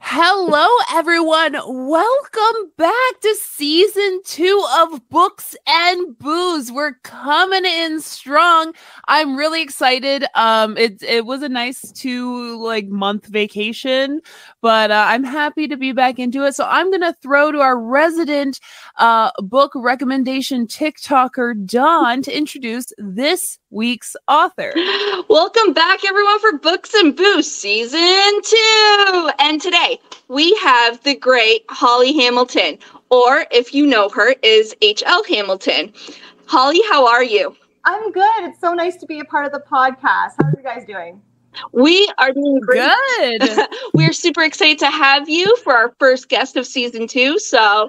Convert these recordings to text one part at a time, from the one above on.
Hello, everyone. Welcome back to season 2 of Books and Booze. We're coming in strong. I'm really excited. It was a nice month vacation, but I'm happy to be back into it. So I'm gonna throw to our resident book recommendation TikToker Dawn to introduce this week's author. Welcome back, everyone, for Books and Booze season 2. And today we have the great Holly Hamilton, or if you know her, is H.L. Hamilton. Holly, how are you? I'm good. It's so nice to be a part of the podcast. How are you guys doing? We are doing great. Good. We're super excited to have you for our first guest of season 2. So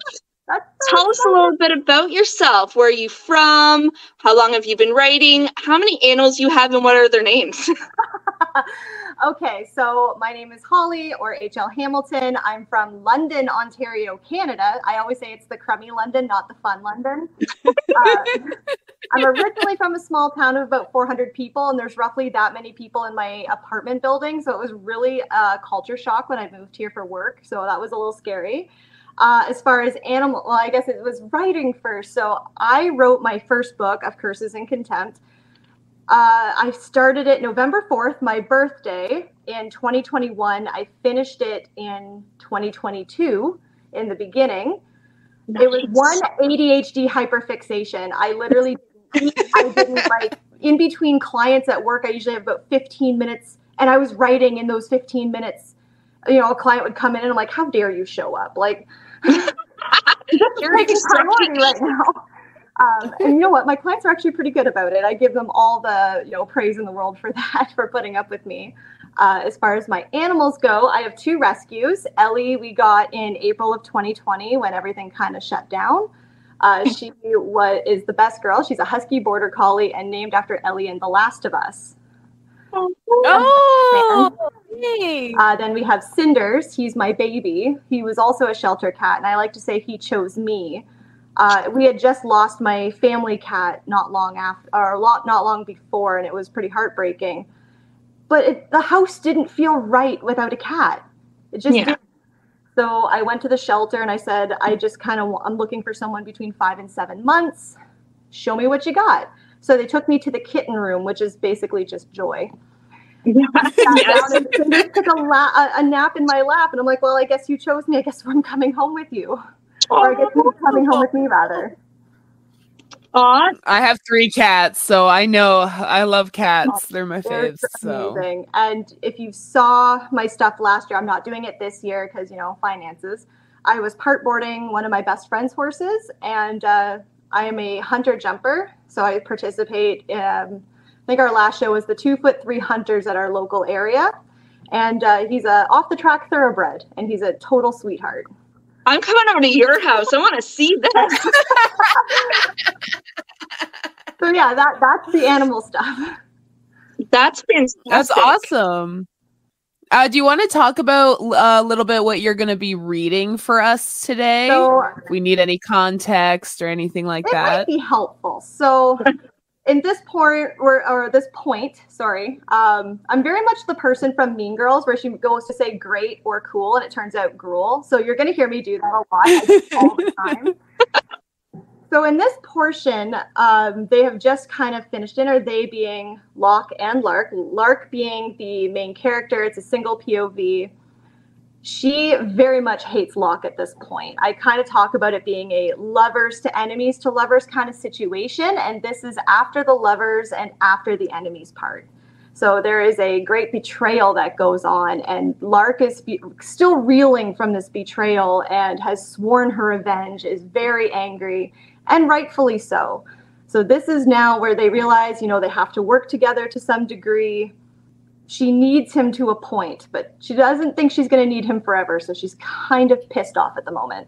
tell us a little bit about yourself. Where are you from? How long have you been writing? How many animals you have, and what are their names? Okay, so my name is Holly, or H.L. Hamilton. I'm from London, Ontario, Canada. I always say it's the crummy London, not the fun London. I'm originally from a small town of about 400 people, and there's roughly that many people in my apartment building. So it was really a culture shock when I moved here for work. So that was a little scary. As far as I guess it was writing first. So I wrote my first book of Curses and Contempt. I started it November 4th, my birthday, in 2021. I finished it in 2022 in the beginning. Nice. It was one ADHD hyperfixation. I literally didn't in between clients at work, I usually have about 15 minutes, and I was writing in those 15 minutes. You know, a client would come in and I'm like, how dare you show up? Like, you're priority right now. And you know what? My clients are actually pretty good about it. I give them all the praise in the world for that, for putting up with me. As far as my animals go, I have 2 rescues. Ellie, we got in April of 2020 when everything kind of shut down. She is the best girl. She's a husky border collie and named after Ellie in The Last of Us. Then we have Cinders. He's my baby. He was also a shelter cat, and I like to say he chose me. We had just lost my family cat not long before, and it was pretty heartbreaking. But the house didn't feel right without a cat. It just didn't. So I went to the shelter and I said, I'm looking for someone between 5 and 7 months. Show me what you got. So they took me to the kitten room, which is basically just joy. I sat down and they took a nap in my lap, and I'm like, well, I guess you chose me. I guess I'm coming home with you. Or I guess you're coming home with me, rather. I have 3 cats, so I know I love cats. They're my faves. Amazing. And if you saw my stuff last year, I'm not doing it this year because, finances. I was part boarding one of my best friend's horses, and I am a hunter jumper. So I participate. I think our last show was the 2'3" hunters at our local area. And he's a off the track thoroughbred, and he's a total sweetheart. I'm coming over to your house. I want to see this. So yeah, that's the animal stuff. That's fantastic. That's awesome. Do you want to talk about a little bit what you're going to be reading for us today? So, if we need any context or anything like that. It might be helpful. So in this point, I'm very much the person from Mean Girls where she goes to say great or cool, and it turns out gruel. So you're going to hear me do that a lot. I do it all the time. So in this portion, they have just kind of finished dinner, they being Locke and Lark. Lark being the main character. It's a single POV. She very much hates Locke at this point. I kind of talk about it being a lovers to enemies to lovers kind of situation, and this is after the lovers and after the enemies part. So there is a great betrayal that goes on, and Lark is still reeling from this betrayal and has sworn her revenge, is very angry, and rightfully so. So this is now where they realize, they have to work together to some degree. She needs him to a point, but she doesn't think she's going to need him forever. So she's kind of pissed off at the moment.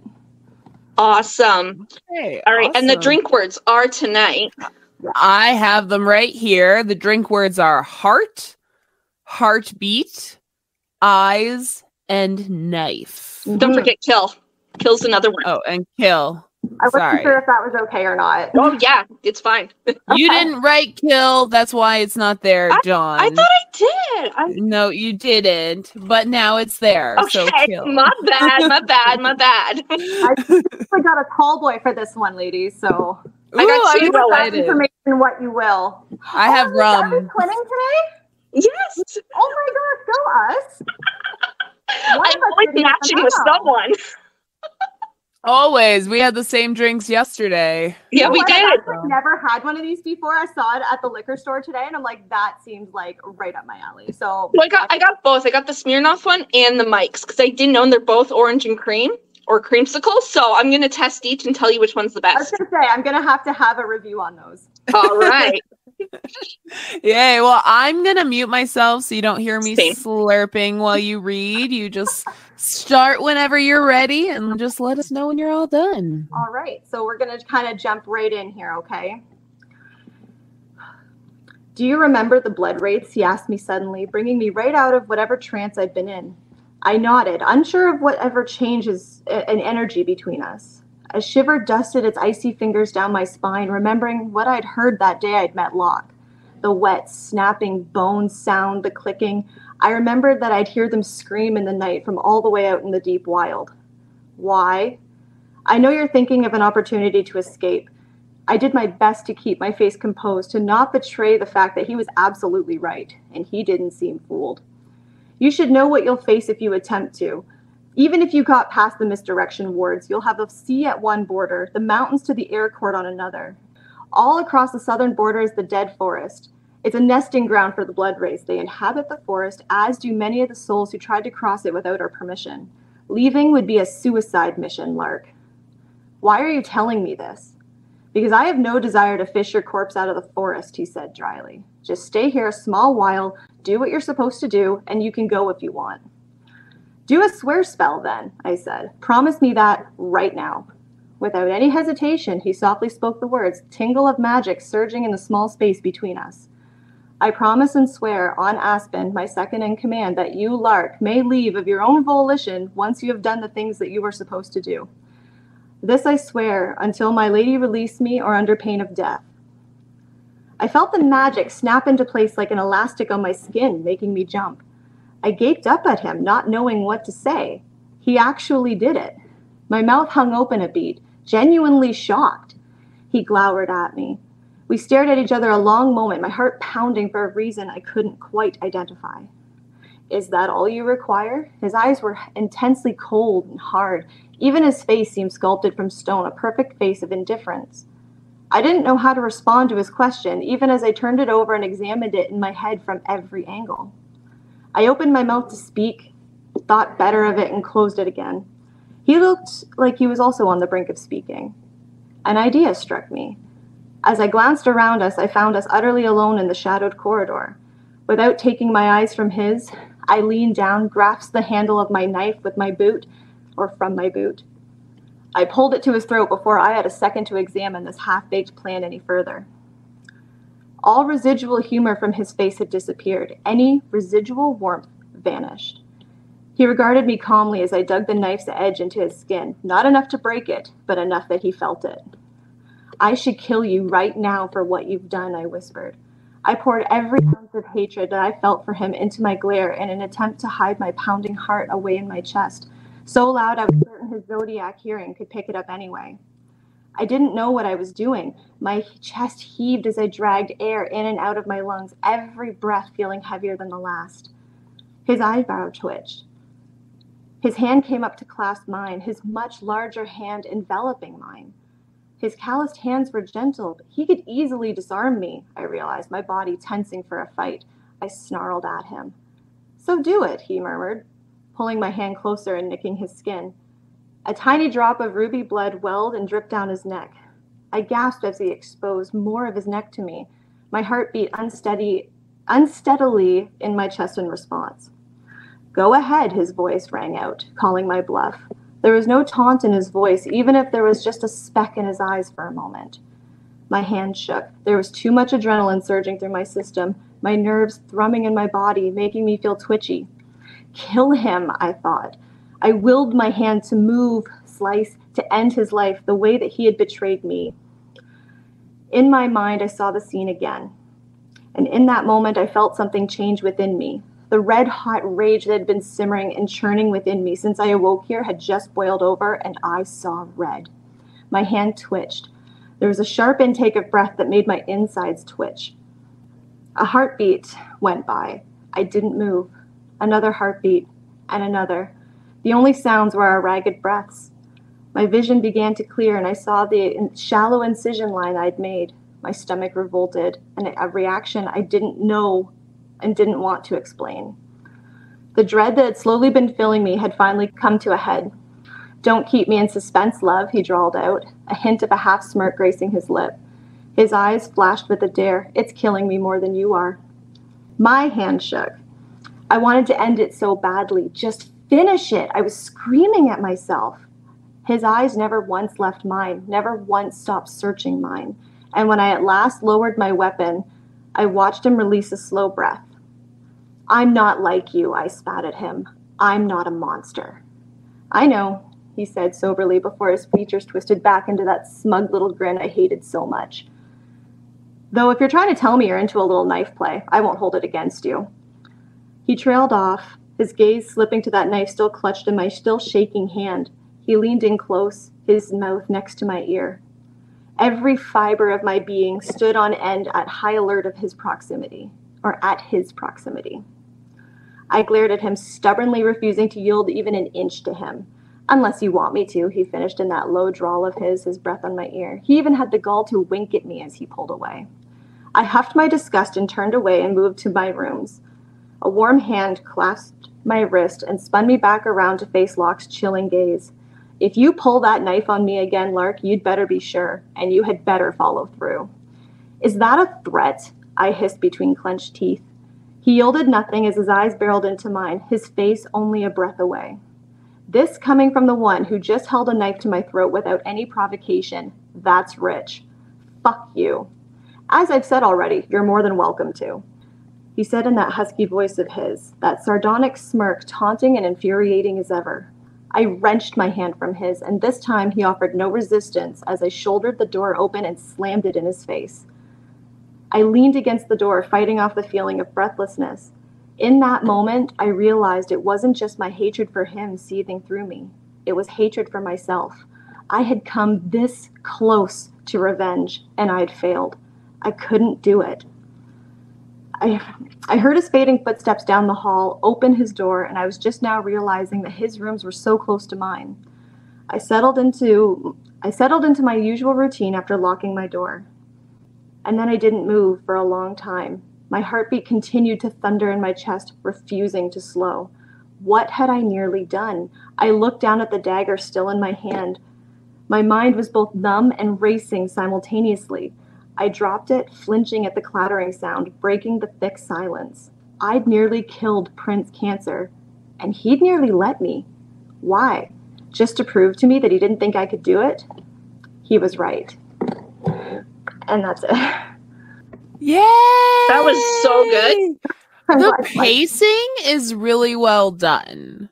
Awesome. Okay, all right. awesome. And the drink words are tonight. I have them right here. The drink words are heart, heartbeat, eyes, and knife. Don't forget kill. Kill's another one. Oh, and kill. I wasn't Sorry. sure if that was okay or not. Oh yeah, it's fine. You didn't write kill. That's why it's not there, John. I thought I did. No, you didn't. But now it's there. Okay, So kill. my bad. I got a tall boy for this one, ladies. So I got Ooh, two I'm going. that excited. information what you will. I have Is Abby rum. twinning today? Yes, Oh my gosh, go us! One I'm of us always didn't even matching with know. someone. Always. We had the same drinks yesterday. Yeah, we What? did. I've actually never had one of these before. I saw it at the liquor store today, and I'm like, that seems like right up my alley. So Well, I got both. I got the Smirnoff one and the Mike's because I didn't know they're both orange and cream or creamsicle. So I'm gonna test each and tell you which one's the I was best. gonna say I'm gonna have a review on those. All right. Yay. Well, I'm going to mute myself so you don't hear me Same. slurping while you read. You just start whenever you're ready and just let us know when you're all done. All right, so we're gonna kind of jump right in here, okay? Do you remember the blood rates? He asked me suddenly, bringing me right out of whatever trance I'd been in. I nodded, unsure of whatever changes in energy between us. A shiver dusted its icy fingers down my spine, remembering what I'd heard that day I'd met Locke. The wet, snapping bone sound, the clicking. I remembered that I'd hear them scream in the night from all the way out in the deep wild. Why? I know you're thinking of an opportunity to escape. I did my best to keep my face composed, to not betray the fact that he was absolutely right, and he didn't seem fooled. You should know what you'll face if you attempt to. Even if you got past the misdirection wards, you'll have the sea at one border, the mountains to the air court on another. All across the southern border is the dead forest. It's a nesting ground for the blood race. They inhabit the forest, as do many of the souls who tried to cross it without our permission. Leaving would be a suicide mission, Lark. Why are you telling me this? Because I have no desire to fish your corpse out of the forest, he said dryly. Just stay here a small while, do what you're supposed to do, and you can go if you want. Do a swear spell then, I said. Promise me that right now. Without any hesitation, he softly spoke the words, tingle of magic surging in the small space between us. I promise and swear on Aspen, my second in command, that you, Lark, may leave of your own volition once you have done the things that you were supposed to do. This I swear until my lady release me or under pain of death. I felt the magic snap into place like an elastic on my skin, making me jump. I gaped up at him, not knowing what to say. He actually did it. My mouth hung open a beat, genuinely shocked. He glowered at me. We stared at each other a long moment, my heart pounding for a reason I couldn't quite identify. Is that all you require? His eyes were intensely cold and hard. Even his face seemed sculpted from stone, a perfect face of indifference. I didn't know how to respond to his question, even as I turned it over and examined it in my head from every angle. I opened my mouth to speak, thought better of it, and closed it again. He looked like he was also on the brink of speaking. An idea struck me. As I glanced around us, I found us utterly alone in the shadowed corridor. Without taking my eyes from his, I leaned down, grasped the handle of my knife with my boot, or from my boot. I pulled it to his throat before I had a second to examine this half-baked plan any further. All residual humor from his face had disappeared. Any residual warmth vanished. He regarded me calmly as I dug the knife's edge into his skin, not enough to break it, but enough that he felt it. I should kill you right now for what you've done, I whispered. I poured every ounce of hatred that I felt for him into my glare in an attempt to hide my pounding heart away in my chest, so loud I was certain his zodiac hearing could pick it up anyway. I didn't know what I was doing. My chest heaved as I dragged air in and out of my lungs, every breath feeling heavier than the last. His eyebrow twitched. His hand came up to clasp mine, his much larger hand enveloping mine. His calloused hands were gentle, but he could easily disarm me, I realized, my body tensing for a fight. I snarled at him. So do it, he murmured, pulling my hand closer and nicking his skin. A tiny drop of ruby blood welled and dripped down his neck. I gasped as he exposed more of his neck to me. My heart beat unsteadily in my chest in response. Go ahead, his voice rang out, calling my bluff. There was no taunt in his voice, even if there was just a speck in his eyes for a moment. My hand shook. There was too much adrenaline surging through my system, my nerves thrumming in my body, making me feel twitchy. Kill him, I thought. I willed my hand to move slice to end his life the way that he had betrayed me. In my mind, I saw the scene again. And in that moment, I felt something change within me. The red-hot rage that had been simmering and churning within me since I awoke here had just boiled over, and I saw red. My hand twitched. There was a sharp intake of breath that made my insides twitch. A heartbeat went by. I didn't move. Another heartbeat, and another. The only sounds were our ragged breaths. My vision began to clear, and I saw the shallow incision line I'd made. My stomach revolted, and a reaction I didn't know and didn't want to explain. The dread that had slowly been filling me had finally come to a head. "Don't keep me in suspense, love," he drawled out, a hint of a half smirk gracing his lip. His eyes flashed with a dare. "It's killing me more than you are." My hand shook. I wanted to end it so badly. Just finish it. I was screaming at myself. His eyes never once left mine, never once stopped searching mine. And when I at last lowered my weapon, I watched him release a slow breath. "I'm not like you," I spat at him. "I'm not a monster." "I know," he said soberly before his features twisted back into that smug little grin I hated so much. "Though if you're trying to tell me you're into a little knife play, I won't hold it against you." He trailed off, his gaze slipping to that knife still clutched in my still shaking hand. He leaned in close, his mouth next to my ear. Every fiber of my being stood on end at high alert of his proximity, or at his proximity. I glared at him, stubbornly refusing to yield even an inch to him. "Unless you want me to," he finished in that low drawl of his breath on my ear. He even had the gall to wink at me as he pulled away. I huffed my disgust and turned away and moved to my rooms. A warm hand clasped my wrist and spun me back around to face Locke's chilling gaze. "If you pull that knife on me again, Lark, you'd better be sure, and you had better follow through." "Is that a threat?" I hissed between clenched teeth. He yielded nothing as his eyes barreled into mine, his face only a breath away. This coming from the one who just held a knife to my throat without any provocation, that's rich. "Fuck you. As I've said already, you're more than welcome to," he said in that husky voice of his, that sardonic smirk taunting and infuriating as ever. I wrenched my hand from his, and this time he offered no resistance as I shouldered the door open and slammed it in his face. I leaned against the door, fighting off the feeling of breathlessness. In that moment, I realized it wasn't just my hatred for him seething through me. It was hatred for myself. I had come this close to revenge, and I had failed. I couldn't do it. I heard his fading footsteps down the hall, open his door, and I was just now realizing that his rooms were so close to mine. I settled into my usual routine after locking my door. And then I didn't move for a long time. My heartbeat continued to thunder in my chest, refusing to slow. What had I nearly done? I looked down at the dagger still in my hand. My mind was both numb and racing simultaneously. I dropped it, flinching at the clattering sound, breaking the thick silence. I'd nearly killed Prince Cancer, and he'd nearly let me. Why? Just to prove to me that he didn't think I could do it? He was right. And that's it. Yay! That was so good. The pacing is really well done.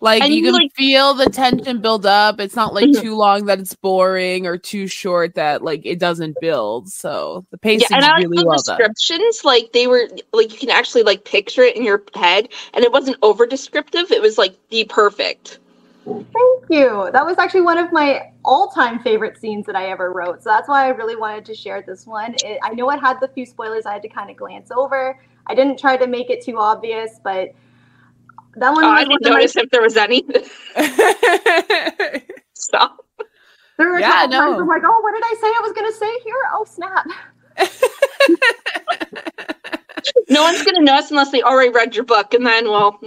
Like, And you can like, feel the tension build up. It's not like too long that it's boring or too short that like it doesn't build. So the pacing and is I like really the well done. descriptions, like they were like you can actually like picture it in your head, and it wasn't over descriptive. It was like the perfect. Thank you. That was actually one of my all-time favorite scenes that I ever wrote. So that's why I really wanted to share this one. I know it had the few spoilers I had to kind of glance over. I didn't try to make it too obvious, but that one was I didn't notice if there was any. Stop. There were a couple times I'm like, oh, what did I say I was going to say here? Oh, snap. No one's going to know us unless they already read your book, and then, well,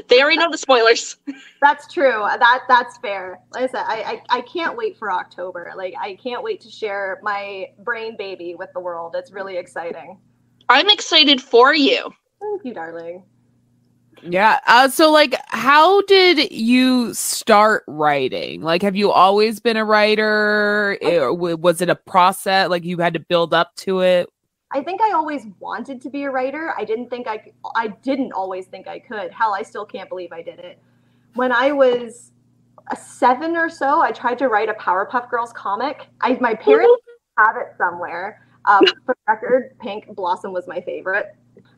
they already know the spoilers. That's true. That's fair. Like I said, I can't wait for October. Like, I can't wait to share my brain baby with the world. It's really exciting. I'm excited for you. Thank you, darling. Yeah. So, like, how did you start writing? Like, have you always been a writer? Or was it a process? Like, you had to build up to it? I think I always wanted to be a writer. I didn't always think I could. Hell, I still can't believe I did it. When I was a 7 or so, I tried to write a Powerpuff Girls comic. My parents have it somewhere. For record, Pink Blossom was my favorite.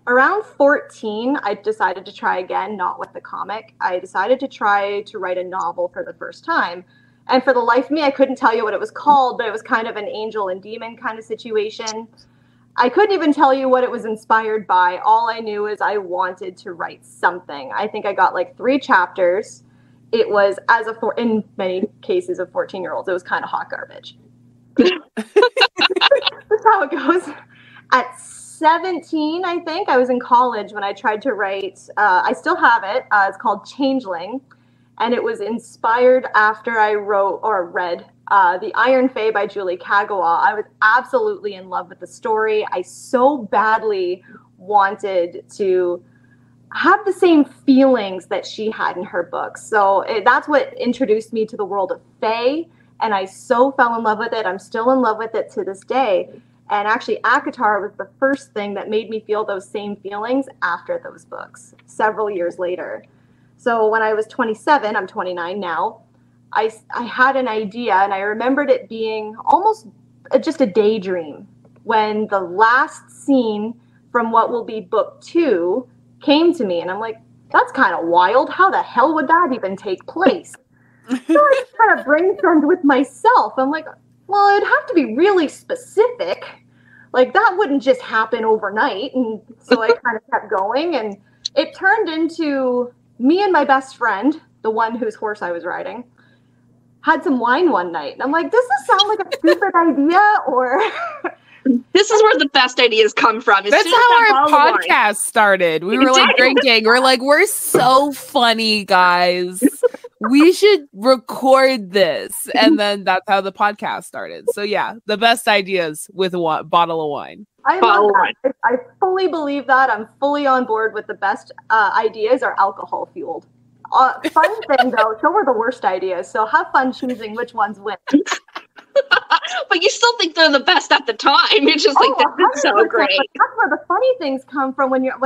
Around 14, I decided to try again, not with the comic. I decided to try to write a novel for the first time. And for the life of me, I couldn't tell you what it was called, but it was kind of an angel and demon kind of situation. I couldn't even tell you what it was inspired by. All I knew is I wanted to write something. I think I got like 3 chapters. It was, in many cases of 14-year-olds, it was kind of hot garbage. That's how it goes. At 17, I think, I was in college when I tried to write, I still have it, it's called Changeling, and it was inspired after I read The Iron Fae by Julie Kagawa. I was absolutely in love with the story. I so badly wanted to have the same feelings that she had in her books. So that's what introduced me to the world of Fae, and I so fell in love with it. I'm still in love with it to this day. And actually, ACOTAR was the first thing that made me feel those same feelings after those books, several years later. So when I was 27, I'm 29 now, I had an idea, and I remembered it being almost just a daydream when the last scene from what will be book 2 came to me. And I'm like, that's kind of wild. How the hell would that even take place? So I just kind of brainstormed with myself. I'm like, well, it'd have to be really specific. Like, that wouldn't just happen overnight. And so I kind of kept going, and it turned into me and my best friend, the one whose horse I was riding, had some wine one night. And I'm like, does this sound like a stupid idea? Or this is where the best ideas come from. That's how our podcast started. We were like drinking. We're like, we're so funny, guys. We should record this. And then that's how the podcast started. So yeah, the best ideas with a bottle of wine. I love that. I fully believe that. I'm fully on board with the best ideas are alcohol fueled. Fun thing though, so were the worst ideas. So have fun choosing which ones win. But you still think they're the best at the time. You're just like, this is so great. That's where the funny things come from when you're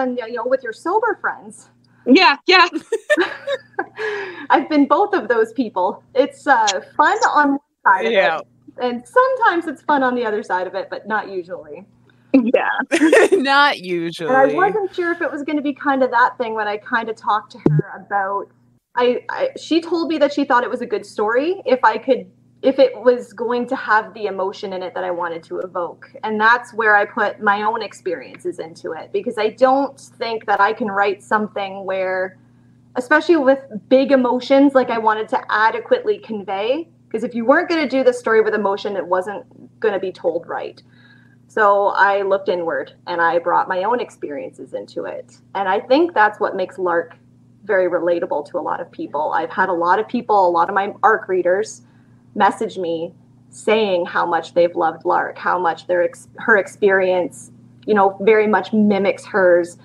with your sober friends. Yeah. I've been both of those people. It's fun on one side of it, and sometimes it's fun on the other side of it, but not usually. Yeah. Not usually. And I wasn't sure if it was going to be kind of that thing when I kind of talked to her about. She told me that she thought it was a good story if it was going to have the emotion in it that I wanted to evoke. And that's where I put my own experiences into it, because I don't think that I can write something where, especially with big emotions, like I wanted to adequately convey, because if you weren't going to do the story with emotion, it wasn't going to be told right. So I looked inward and I brought my own experiences into it. And I think that's what makes LARC very relatable to a lot of people. I've had a lot of my ARC readers message me saying how much they've loved LARC, how much her experience, very much mimics hers.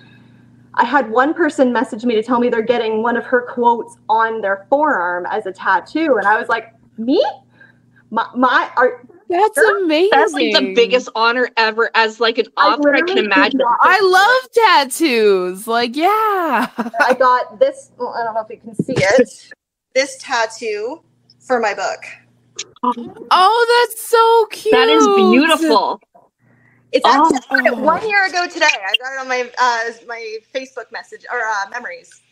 I had one person message me to tell me they're getting one of her quotes on their forearm as a tattoo. And I was like, me? That's amazing. That's like the biggest honor ever as like an author I can imagine. I love tattoos. Like, yeah. I got this, I don't know if you can see it, this tattoo for my book. Oh, that's so cute. That is beautiful. It's actually 1 year ago today. I got it on my Facebook message or memories.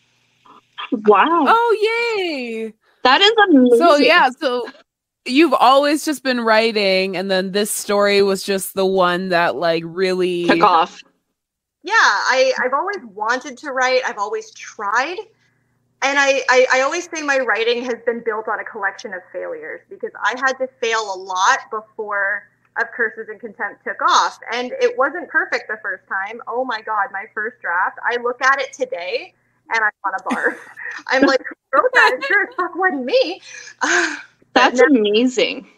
Wow. Oh, yay. That is amazing. So you've always just been writing, and then this story was just the one that like really took off. Yeah, I've always wanted to write. I've always tried. And I always say my writing has been built on a collection of failures, because I had to fail a lot before Curses and Contempt took off. And it wasn't perfect the first time. Oh my God, my first draft. I look at it today and I want to barf. I'm like, who wrote that? It sure as fuck wasn't me. That's amazing.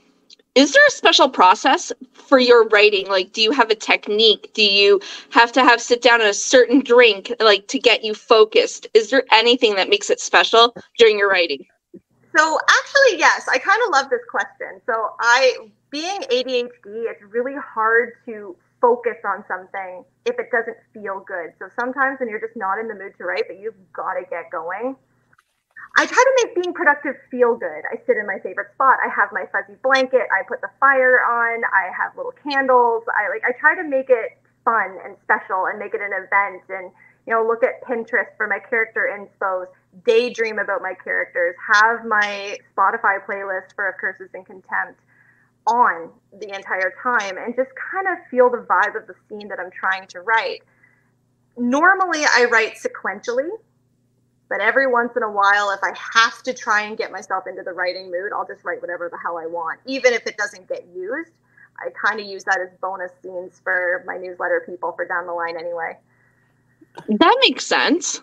Is there a special process for your writing? Like, do you have a technique? Do you have to sit down at a certain drink, like, to get you focused? Is there anything that makes it special during your writing? So actually, yes, I kind of love this question. So being ADHD, it's really hard to focus on something if it doesn't feel good. So sometimes when you're just not in the mood to write, but you've got to get going. I try to make being productive feel good. I sit in my favorite spot. I have my fuzzy blanket. I put the fire on. I have little candles. I try to make it fun and special and make it an event, and look at Pinterest for my character inspos, daydream about my characters, have my Spotify playlist for Curses and Contempt on the entire time, and just kind of feel the vibe of the scene that I'm trying to write. Normally I write sequentially, but every once in a while, if I have to try and get myself into the writing mood, I'll just write whatever the hell I want, even if it doesn't get used. I kind of use that as bonus scenes for my newsletter people for down the line anyway. That makes sense.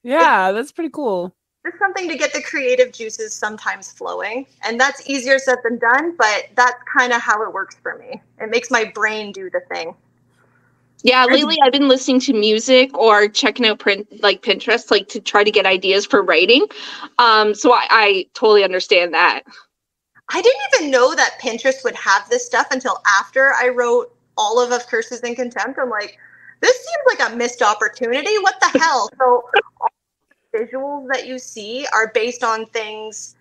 Yeah, that's pretty cool. Just something to get the creative juices sometimes flowing. And that's easier said than done, but that's kind of how it works for me. It makes my brain do the thing. Yeah, lately I've been listening to music or checking out Pinterest, to try to get ideas for writing. So I totally understand that. I didn't even know that Pinterest would have this stuff until after I wrote all of Curses and Contempt. I'm like, this seems like a missed opportunity. What the hell? So all the visuals that you see are based on things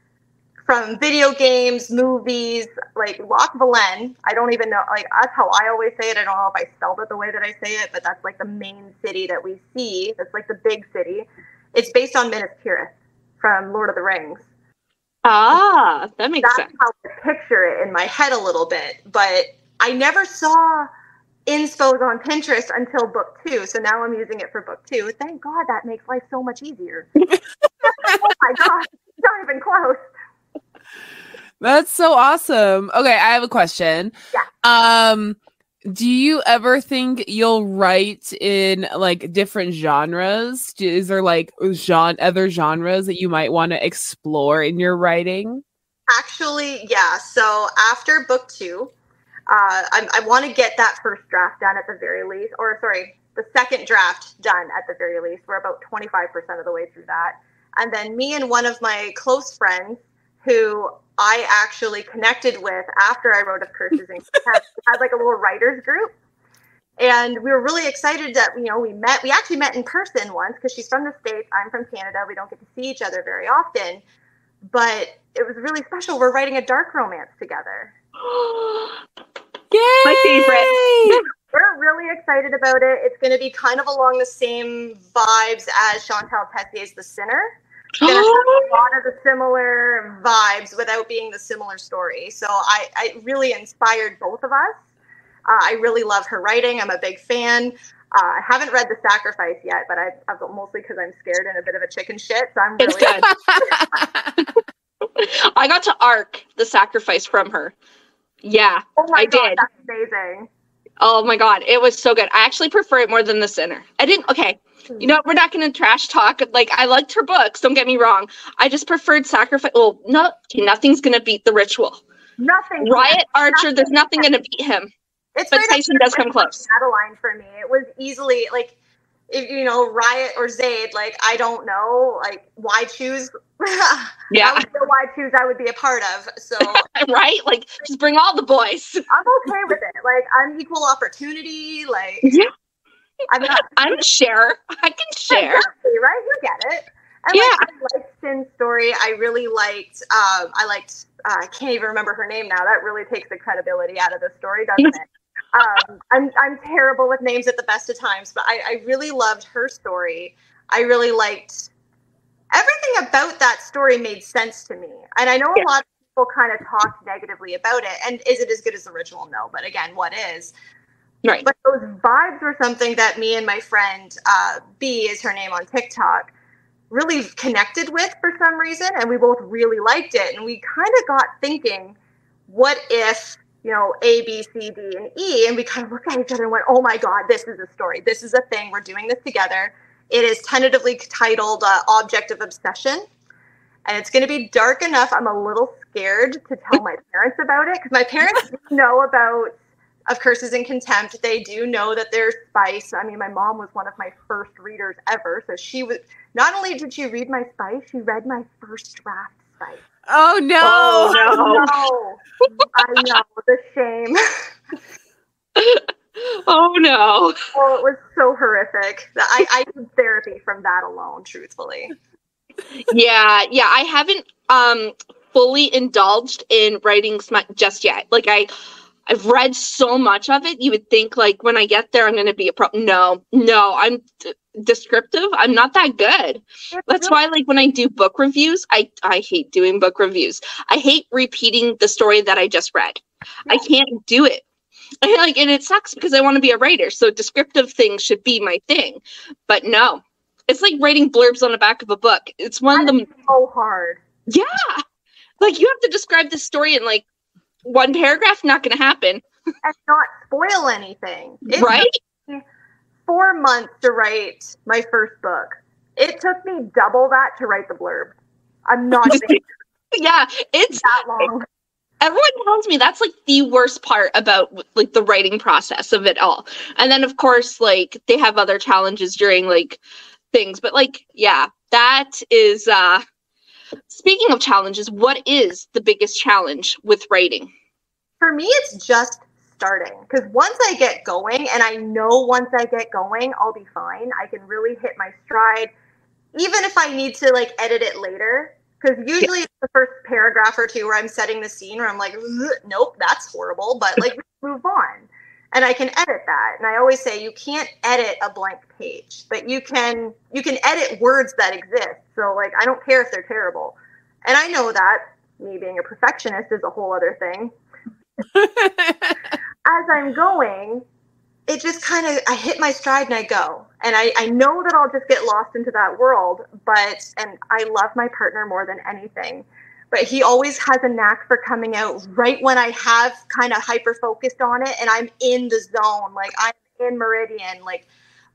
from video games, movies, like Loch Villain. I don't even know, that's how I always say it. I don't know if I spelled it the way that I say it, but that's like the main city that we see. That's like the big city. It's based on Minas Tirith from Lord of the Rings. Ah, that makes sense. That's how I picture it in my head a little bit, but I never saw inspos on Pinterest until book 2, so now I'm using it for book 2. Thank God, that makes life so much easier. Oh my gosh, it's not even close. That's so awesome. Okay, I have a question. Yeah. Do you ever think you'll write in different genres? Is there other genres that you might want to explore in your writing? Actually, yeah. So after book 2, I want to get that first draft done at the very least, the second draft done at the very least. We're about 25% of the way through that. And then me and one of my close friends, who I actually connected with after I wrote Curses and Contempt, had a little writers group. And we were really excited that, we actually met in person once because she's from the States, I'm from Canada. We don't get to see each other very often, but it was really special. We're writing a dark romance together. Yay! My favorite. We're really excited about it. It's going to be kind of along the same vibes as Chantal Tessier's The Sinner. It's going to have a lot of the similar vibes without being the similar story. So I really inspired both of us. I really love her writing. I'm a big fan. I haven't read The Sacrifice yet, but I've mostly because I'm scared and a bit of a chicken shit. So I'm really I got to arc The Sacrifice from her. Yeah, I did. That's amazing. Oh my God, it was so good. I actually prefer it more than The Sinner. Okay, we're not going to trash talk. I liked her books, don't get me wrong. I just preferred Sacrifice. Well, nothing's going to beat The Ritual. Nothing. Riot Archer, there's nothing going to beat him. But Tyson does come close. Adeline for me. It was easily, if Riot or Zayd, I don't know, why choose? Yeah. That would be a why choose I would be a part of. So right? Just bring all the boys. I'm okay with it. I'm equal opportunity. Yeah. I'm a sharer. I can share. Exactly, right? You get it. And I liked Sin's story. I really liked I can't even remember her name now. That really takes the credibility out of the story, doesn't it? I'm terrible with names at the best of times, but I really loved her story. I really liked everything about that story made sense to me. And I know a lot of people kind of talked negatively about it. And is it as good as the original? No. But again, what is? Right. But those vibes were something that me and my friend, B is her name on TikTok, really connected with for some reason. And we both really liked it. And we kind of got thinking, what if, A, B, C, D, and E, and we kind of looked at each other and went, oh my God, this is a story. This is a thing. We're doing this together. It is tentatively titled Object of Obsession. And it's going to be dark enough. I'm a little scared to tell my parents about it because my parents know about Curses and Contempt. They do know that there's spice. I mean, my mom was one of my first readers ever. So she was, not only did she read my spice, she read my first draft spice. Oh no! Oh, no. I know, the shame. Oh no! Oh, it was so horrific that I did therapy from that alone. Truthfully, Yeah, I haven't fully indulged in writing smut just yet. Like I've read so much of it. You would think like when I get there, I'm going to be a pro. No, I'm descriptive. I'm not that good. That's why like when I do book reviews, I hate doing book reviews. I hate repeating the story that I just read. I can't do it. And it sucks because I want to be a writer. So descriptive things should be my thing. But no, it's like writing blurbs on the back of a book. It's one of the so hard. Yeah. Like you have to describe the story in like one paragraph, not going to happen. And not spoil anything. Right? Took me 4 months to write my first book. It took me double that to write the blurb. I'm not Yeah, it's that long. Everyone tells me that's like the worst part about like the writing process of it all. And then of course, like they have other challenges during like things, but like, yeah, that is, speaking of challenges, what is the biggest challenge with writing? For me, it's just starting. Because once I get going, and I know once I get going, I'll be fine. I can really hit my stride, even if I need to like edit it later. Because usually it's the first paragraph or two where I'm setting the scene where I'm like, nope, that's horrible, but like move on. And I can edit that. And I always say you can't edit a blank page, but you can edit words that exist. So like I don't care if they're terrible. And I know that me being a perfectionist is a whole other thing. As I'm going, it just kind of, I hit my stride and I go. And I know that I'll just get lost into that world, and I love my partner more than anything, but he always has a knack for coming out right when I have kind of hyper-focused on it and I'm in the zone, like I'm in Meridian, like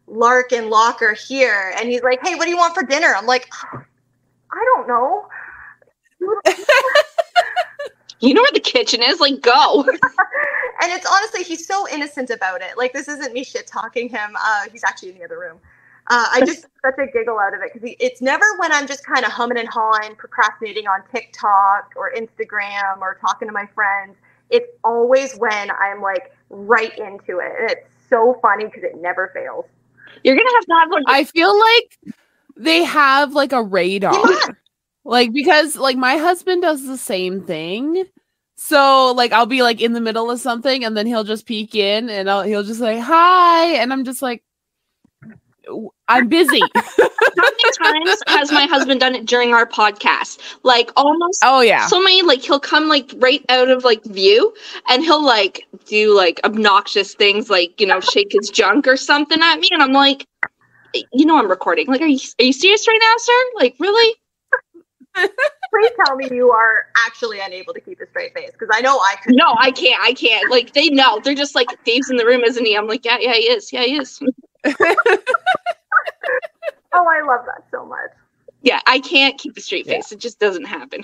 Lark and Locke are here. And he's like, hey, what do you want for dinner? I'm like, I don't know. You know where the kitchen is? Like, go. And it's honestly, he's so innocent about it. Like, this isn't me shit-talking him. He's actually in the other room. I just such a giggle out of it because it's never when I'm just kind of humming and hawing, procrastinating on TikTok or Instagram or talking to my friends. It's always when I'm like right into it. And it's so funny because it never fails. You're going to have like... I feel like they have like a radar. Yeah. Like, because like my husband does the same thing. So like I'll be like in the middle of something and then he'll just peek in and he'll just say hi and I'm just like, I'm busy. How many times has my husband done it during our podcast? Like almost. Oh yeah. So many, like he'll come like right out of like view and he'll like do like obnoxious things like, you know, shake his junk or something at me. And I'm like, you know, I'm recording. Like, are you serious right now, sir? Like, really? Please tell me you are actually unable to keep a straight face because I know I could. No, I can't. Like, they know. They're just like, Dave's in the room, isn't he? I'm like, yeah, he is. Yeah, he is. Oh, I love that so much. Yeah, I can't keep a straight face. It just doesn't happen.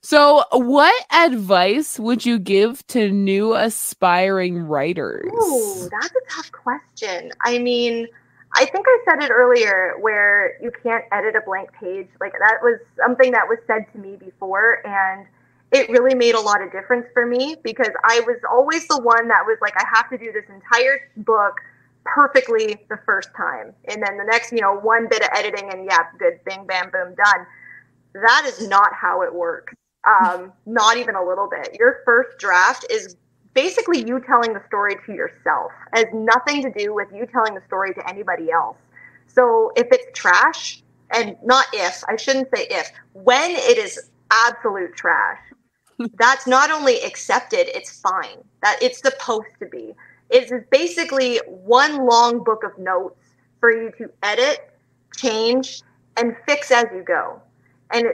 So, what advice would you give to new aspiring writers? Ooh, that's a tough question. I mean, I think I said it earlier where you can't edit a blank page. Like that was something that was said to me before, and it really made a lot of difference for me because I was always the one that was like, I have to do this entire book perfectly the first time. And then the next, you know, one bit of editing and yeah, good, bing, bam, boom, done. That is not how it works. Not even a little bit. Your first draft is basically you telling the story to yourself. It has nothing to do with you telling the story to anybody else. So if it's trash, and not if, I shouldn't say if, when it is absolute trash, that's not only accepted, it's fine. That it's supposed to be. It's basically one long book of notes for you to edit, change, and fix as you go. And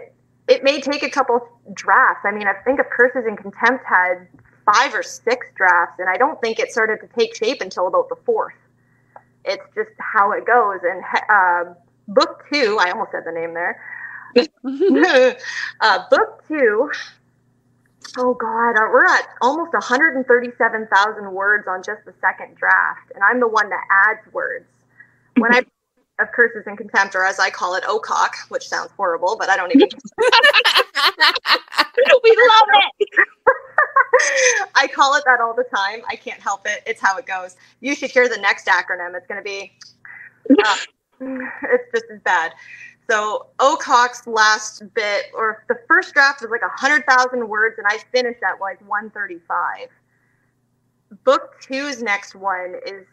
it may take a couple drafts. I mean, I think of Curses and Contempt had 5 or 6 drafts, and I don't think it started to take shape until about the 4th. It's just how it goes. And book 2, I almost said the name there. Book 2, oh God, we're at almost 137,000 words on just the second draft, and I'm the one that adds words. When I of Curses and Contempt, or as I call it, OCOC, which sounds horrible, but I don't even. We love it. I call it that all the time. I can't help it. It's how it goes. You should hear the next acronym. It's going to be It's just as bad. So Ocock's last bit, or the first draft was like 100,000 words, and I finished at like 135. Book two's next one is,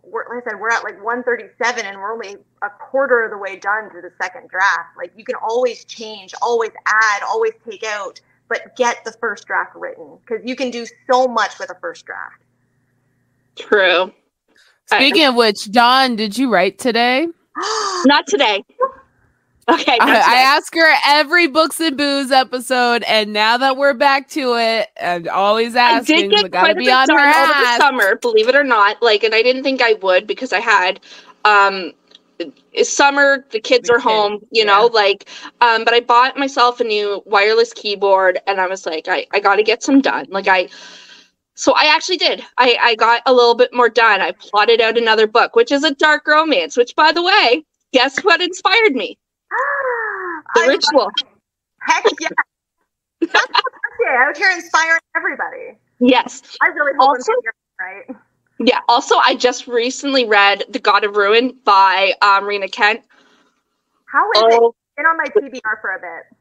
like I said, we're at like 137, and we're only a quarter of the way done to the second draft. Like, you can always change, always add, always take out, but get the first draft written, because you can do so much with a first draft. True. Speaking of which, Dawn, did you write today? Not today. Okay. I ask her every Books and Booze episode, and now that we're back to it, I'm always asking. I did get gotta quite be a on bit her done over ass. the summer, believe it or not. Like, and I didn't think I would, because I had it's summer, the kids are home, you know, like, but I bought myself a new wireless keyboard, and I was like, I got to get some done. So I actually did. I got a little bit more done. I plotted out another book, which is a dark romance, which, by the way, guess what inspired me? The Ritual. Heck yeah. That's out here inspiring everybody. Yes. I really hope Also, I'm right. Yeah. Also, I just recently read The God of Ruin by Rena Kent. How is it? It's been on my TBR for a bit.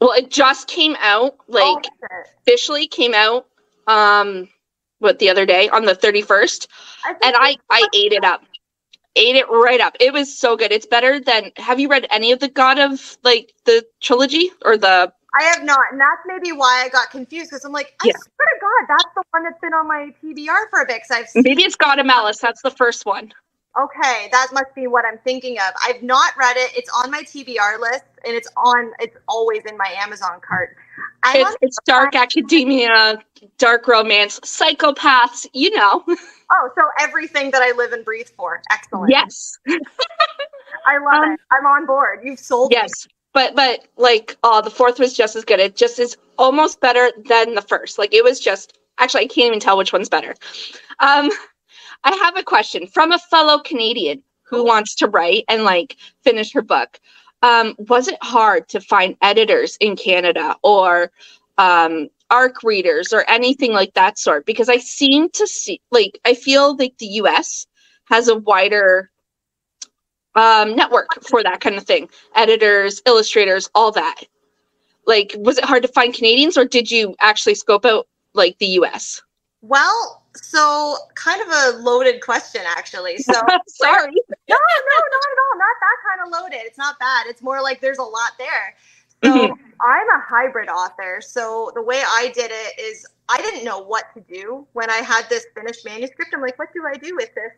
Well, it just came out, officially came out, the other day on the 31st, and I ate it up. Ate it right up. It was so good. It's better than, have you read any of the God of, the trilogy or the... I have not, and that's maybe why I got confused, because I'm like, I swear to God, that's the one that's been on my TBR for a bit. Maybe it's God of Malice. That's the first one. Okay, that must be what I'm thinking of. I've not read it. It's on my TBR list, and it's always in my Amazon cart. It's dark academia, dark romance, psychopaths, you know. Oh, so everything that I live and breathe for. Excellent. Yes. I love it. I'm on board. You've sold me. Yes. But the fourth was just as good. It just is almost better than the first. It was just, actually, I can't even tell which one's better. I have a question from a fellow Canadian who wants to write and finish her book. Was it hard to find editors in Canada or ARC readers or anything like that sort? Because I seem to see, I feel like the US has a wider network for that kind of thing. Editors, illustrators, all that. Was it hard to find Canadians, or did you actually scope out the US? Well, so kind of a loaded question, actually. So sorry. No, not at all. Not that kind of loaded. It's not bad. It's more like there's a lot there. So I'm a hybrid author. So the way I did it is I didn't know what to do when I had this finished manuscript. I'm like, what do I do with this?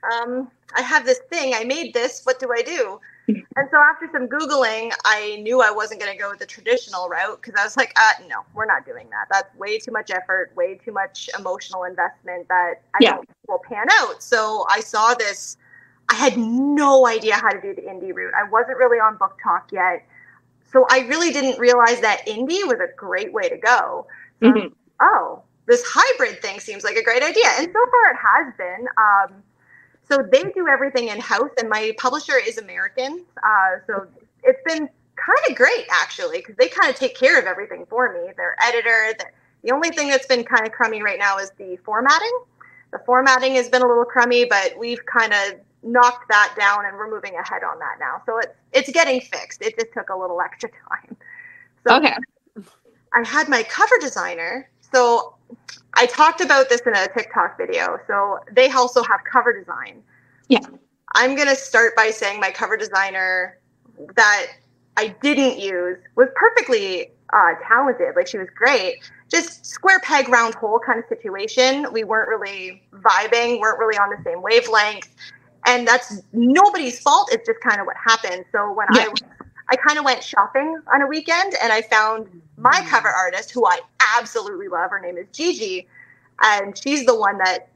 I have this thing. I made this. What do I do? And so after some Googling, I knew I wasn't going to go the traditional route, because I was like, no, we're not doing that. That's way too much effort, way too much emotional investment that I don't think will pan out. So I saw this. I had no idea how to do the indie route. I wasn't really on Book Talk yet. So I really didn't realize that indie was a great way to go. So, this hybrid thing seems like a great idea. And so far it has been. So they do everything in-house, and my publisher is American. So it's been kind of great, actually, because they kind of take care of everything for me. Their editor, the only thing that's been kind of crummy right now is the formatting. The formatting has been a little crummy, but we've kind of knocked that down, and we're moving ahead on that now. So it's getting fixed. It just took a little extra time. So okay. I had my cover designer. So I talked about this in a TikTok video. So they also have cover design. Yeah. I'm going to start by saying my cover designer that I didn't use was perfectly talented. She was great. Just square peg, round hole kind of situation. We weren't really vibing, weren't really on the same wavelength. And that's nobody's fault. It's just kind of what happened. So when I kind of went shopping on a weekend, and I found my cover artist, who I absolutely love. Her name is Gigi. And she's the one that,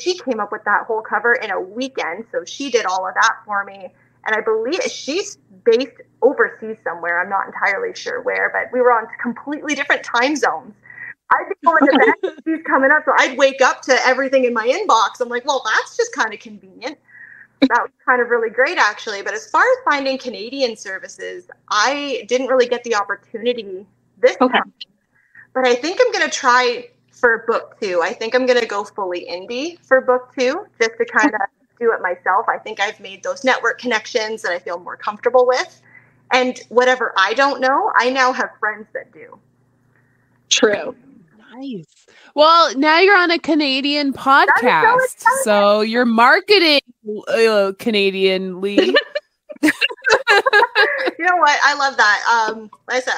she came up with that whole cover in a weekend. So she did all of that for me. And I believe she's based overseas somewhere. I'm not entirely sure where, but we were on completely different time zones. I'd be going to bed, she's coming up. So I'd wake up to everything in my inbox. I'm like, well, that's just kind of convenient. That was kind of really great, actually. But as far as finding Canadian services, I didn't really get the opportunity this time. But I think I'm going to try for book two. I think I'm going to go fully indie for book two, just to kind of do it myself. I think I've made those network connections that I feel more comfortable with. And whatever I don't know, I now have friends that do. True. Nice. Well, now you're on a Canadian podcast, so you're marketing Canadianly. You know what? I love that. Like I said,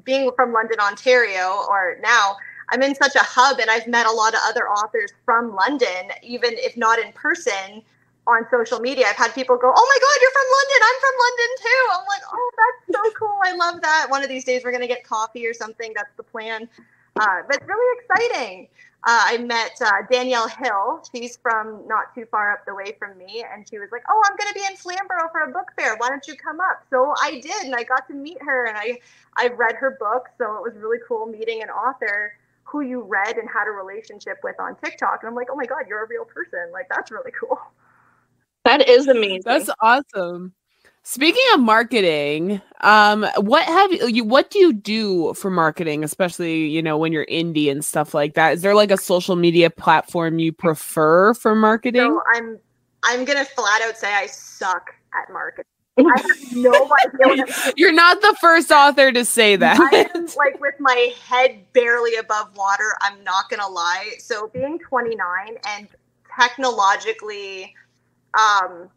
being from London, Ontario, or now I'm in such a hub, and I've met a lot of other authors from London, even if not in person, on social media. I've had people go, "Oh my God, you're from London. I'm from London too." I'm like, "Oh, that's so cool. I love that." One of these days we're going to get coffee or something. That's the plan. But it's really exciting. I met Danielle Hill. She's from not too far up the way from me. And she was like, "Oh, I'm going to be in Flamborough for a book fair. Why don't you come up?" So I did. And I got to meet her. And I read her book. So it was really cool meeting an author who you read and had a relationship with on TikTok. And I'm like, "Oh my God, you're a real person." Like, that's really cool. That is amazing. That's awesome. Speaking of marketing, what do you do for marketing, especially, you know, when you're indie and stuff like that? Is there like a social media platform you prefer for marketing? So I'm gonna flat out say I suck at marketing. I have no idea what I'm doing. You're not the first author to say that. I am like with my head barely above water. I'm not gonna lie. So being 29 and technologically, I'm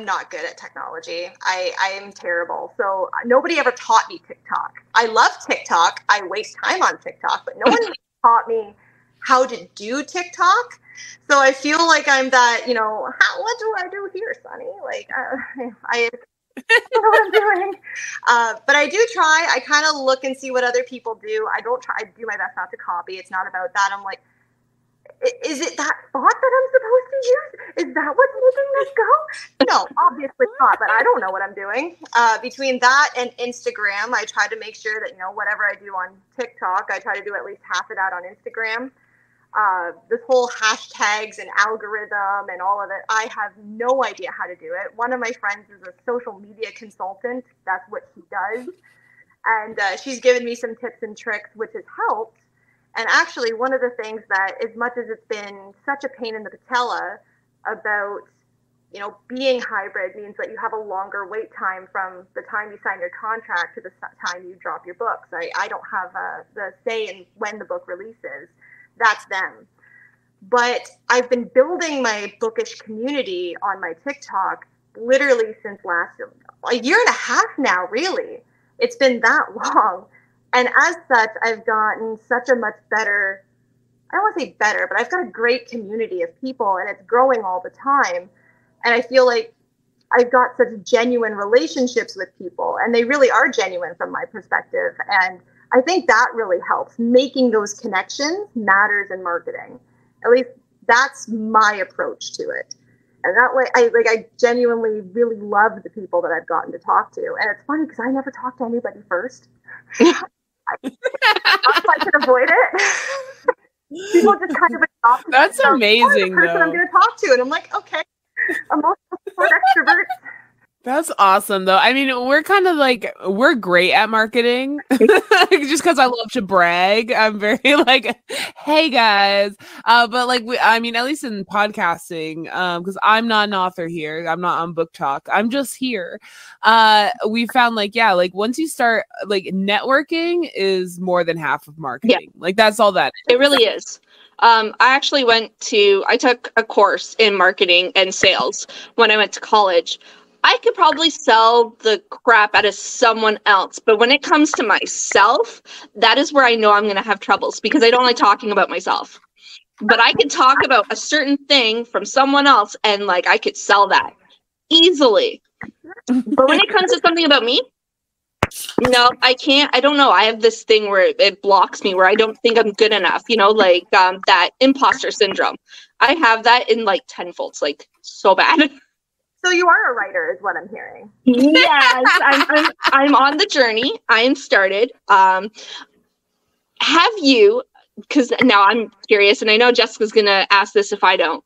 not good at technology. I am terrible. So nobody ever taught me TikTok. I love TikTok. I waste time on TikTok, but no one taught me how to do TikTok. So I feel like I'm that, you know, what do I do here, Sonny? Like, I don't know what I'm doing. But I do try. I kind of look and see what other people do. I do my best not to copy. It's not about that. I'm like, is it that font that I'm supposed to use? Is that what's making this go? No, obviously not, but I don't know what I'm doing. Between that and Instagram, I try to make sure that, you know, whatever I do on TikTok, I try to do at least half of that on Instagram. This whole hashtags and algorithm and all of it, I have no idea how to do it. One of my friends is a social media consultant. That's what she does. And she's given me some tips and tricks, which has helped. And actually, one of the things that, as much as it's been such a pain in the patella about, you know, being hybrid means that you have a longer wait time from the time you sign your contract to the time you drop your books. I don't have the say in when the book releases. That's them. But I've been building my bookish community on my TikTok literally since a year and a half now, really. It's been that long. And as such, I've gotten such a much better, I don't want to say better, but I've got a great community of people, and it's growing all the time. And I feel like I've got such genuine relationships with people, and they really are genuine from my perspective. And I think that really helps. Making those connections matters in marketing. At least that's my approach to it. And that way, I genuinely really love the people that I've gotten to talk to. And it's funny because I never talk to anybody first. I can avoid it. People just kind of adopt. That's amazing, the person I'm going to talk to, and I'm like, okay, emotional support extrovert. That's awesome, though. I mean, we're kind of like, we're great at marketing just because I love to brag. I'm very like, hey guys. But like, I mean, at least in podcasting, because I'm not an author here. I'm not on Book Talk. I'm just here. We found like, yeah, like once you start, like networking is more than half of marketing. Yeah. Like that's all that is. It really is. I actually I took a course in marketing and sales when I went to college. I could probably sell the crap out of someone else, but when it comes to myself, that is where I know I'm going to have troubles because I don't like talking about myself. But I could talk about a certain thing from someone else and like I could sell that easily. But when it comes to something about me, no, I can't. I don't know. I have this thing where it blocks me, where I don't think I'm good enough, you know, like that imposter syndrome. I have that in like tenfold, like so bad. So you are a writer, is what I'm hearing. Yes, I'm on the journey. I am started. Have you? Because now I'm curious, and I know Jessica's going to ask this if I don't,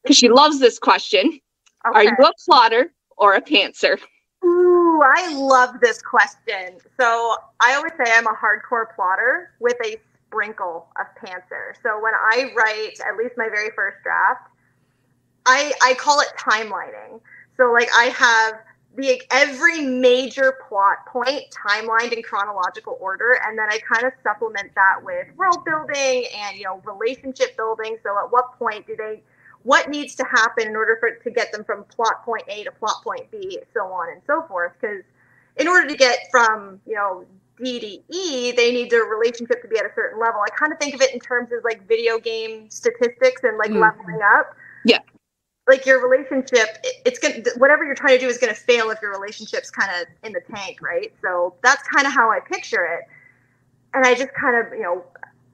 because she loves this question. Okay. Are you a plotter or a pantser? Ooh, I love this question. So I always say I'm a hardcore plotter with a sprinkle of pantser. So when I write, at least my very first draft, I call it timelining. So like I have every major plot point timelined in chronological order, and then I kind of supplement that with world building and, you know, relationship building. So at what point what needs to happen in order for it to get them from plot point A to plot point B, so on and so forth. Because in order to get from, you know, D to E, they need their relationship to be at a certain level. I kind of think of it in terms of like video game statistics and like leveling up. Yeah. Like your relationship, it's gonna, whatever you're trying to do is gonna fail if your relationship's kind of in the tank, right? So that's kind of how I picture it. And I just kind of, you know,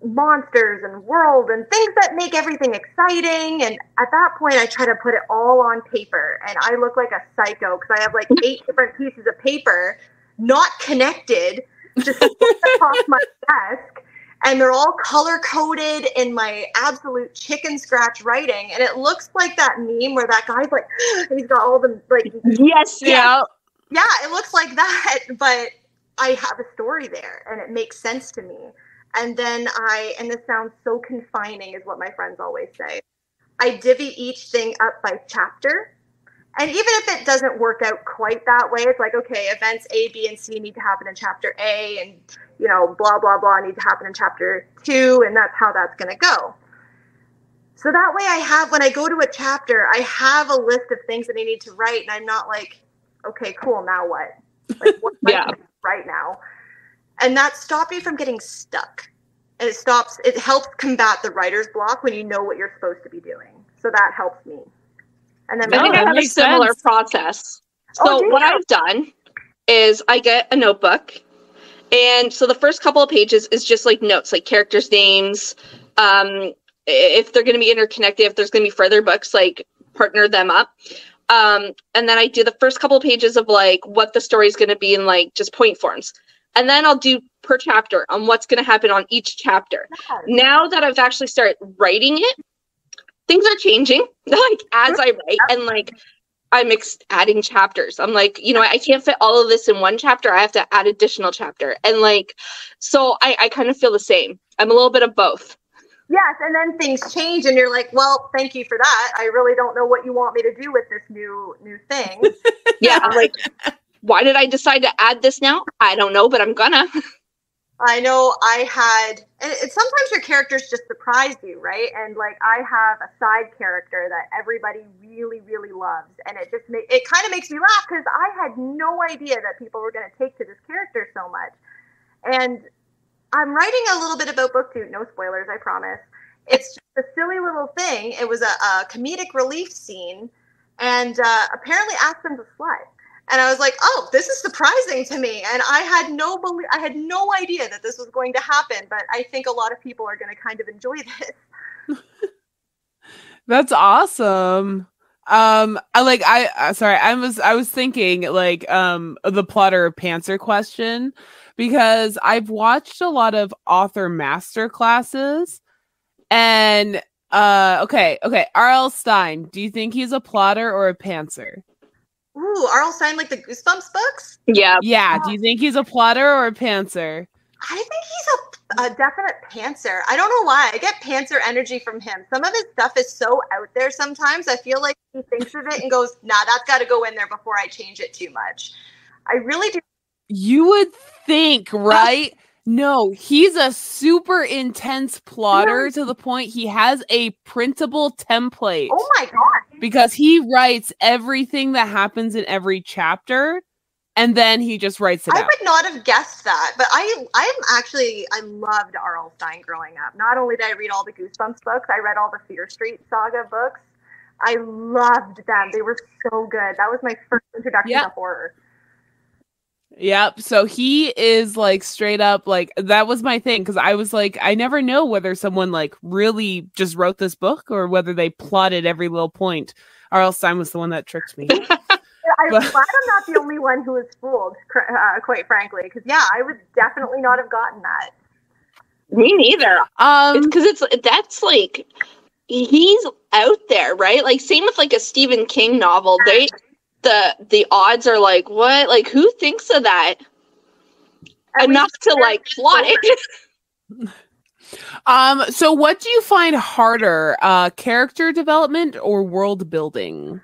monsters and world and things that make everything exciting. And at that point, I try to put it all on paper, and I look like a psycho because I have like 8 different pieces of paper, not connected, just across my desk. And they're all color-coded in my absolute chicken scratch writing. And it looks like that meme where that guy's like, he's got all the, like... Yes, yeah. Yeah, it looks like that, but I have a story there, and it makes sense to me. And then and this sounds so confining, is what my friends always say, I divvy each thing up by chapter. And even if it doesn't work out quite that way, it's like, okay, events A, B, and C need to happen in chapter A, and, you know, blah, blah, blah need to happen in chapter 2, and that's how that's going to go. So that way when I go to a chapter, I have a list of things that I need to write, and I'm not like, okay, cool, now what? Like, what am I right now? And that stopped me from getting stuck. And it helps combat the writer's block when you know what you're supposed to be doing. So that helps me. And then I think I have a similar process. So what I've done is I get a notebook, and so the first couple of pages is just like notes, like characters' names, if they're going to be interconnected, if there's going to be further books, like partner them up. And then I do the first couple of pages of like what the story is going to be in like just point forms. And then I'll do per chapter on what's going to happen on each chapter. Yes. Now that I've actually started writing it, things are changing, like, as I write, and, like, I'm adding chapters. I'm like, you know, I can't fit all of this in one chapter. I have to add additional chapter. And, like, so I kind of feel the same. I'm a little bit of both. Yes, and then things change, and you're like, well, thank you for that. I really don't know what you want me to do with this new thing. Yeah, I'm like, why did I decide to add this now? I don't know, but I'm gonna. I know and sometimes your characters just surprise you, right? And like I have a side character that everybody really, really loves, and it kind of makes me laugh because I had no idea that people were going to take to this character so much. And I'm writing a little bit about book 2, no spoilers, I promise. It's just a silly little thing. It was a comedic relief scene, and apparently asked them to slut. And I was like, oh, this is surprising to me. And I had no idea that this was going to happen. But I think a lot of people are going to kind of enjoy this. That's awesome. I was thinking like the plotter pantser question, because I've watched a lot of author master classes, and okay, R.L. Stine, do you think he's a plotter or a pantser? Ooh, R.L. Stine, like the Goosebumps books? Yeah. Yeah. Do you think he's a plotter or a pantser? I think he's a definite pantser. I don't know why. I get pantser energy from him. Some of his stuff is so out there sometimes. I feel like he thinks of it and goes, nah, that's got to go in there before I change it too much. I really do. You would think, right? No, he's a super intense plotter to the point he has a printable template. Oh my God. Because he writes everything that happens in every chapter, and then he just writes it out. I would not have guessed that, but I loved R.L. Stine growing up. Not only did I read all the Goosebumps books, I read all the Fear Street Saga books. I loved them. They were so good. That was my first introduction to horror. Yep. So he is like straight up like, that was my thing. Cause I was like, I never know whether someone like really just wrote this book or whether they plotted every little point. R.L. Stine was the one that tricked me. I'm glad I'm not the only one who was fooled, quite frankly. Cause I would definitely not have gotten that. Me neither. That's like, he's out there, right? Like same with like a Stephen King novel. The odds are like, what? Like, who thinks of that? Enough to like plot it. So what do you find harder, character development or world building?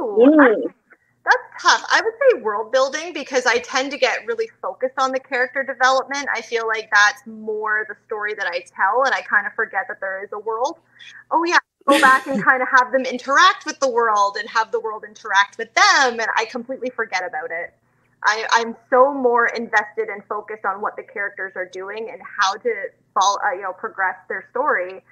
Ooh, that's tough. I would say world building because I tend to get really focused on the character development. I feel like that's more the story that I tell, and I kind of forget that there is a world. Oh, yeah. Go back and kind of have them interact with the world and have the world interact with them, and I completely forget about it. I'm so more invested and focused on what the characters are doing and how to progress their story.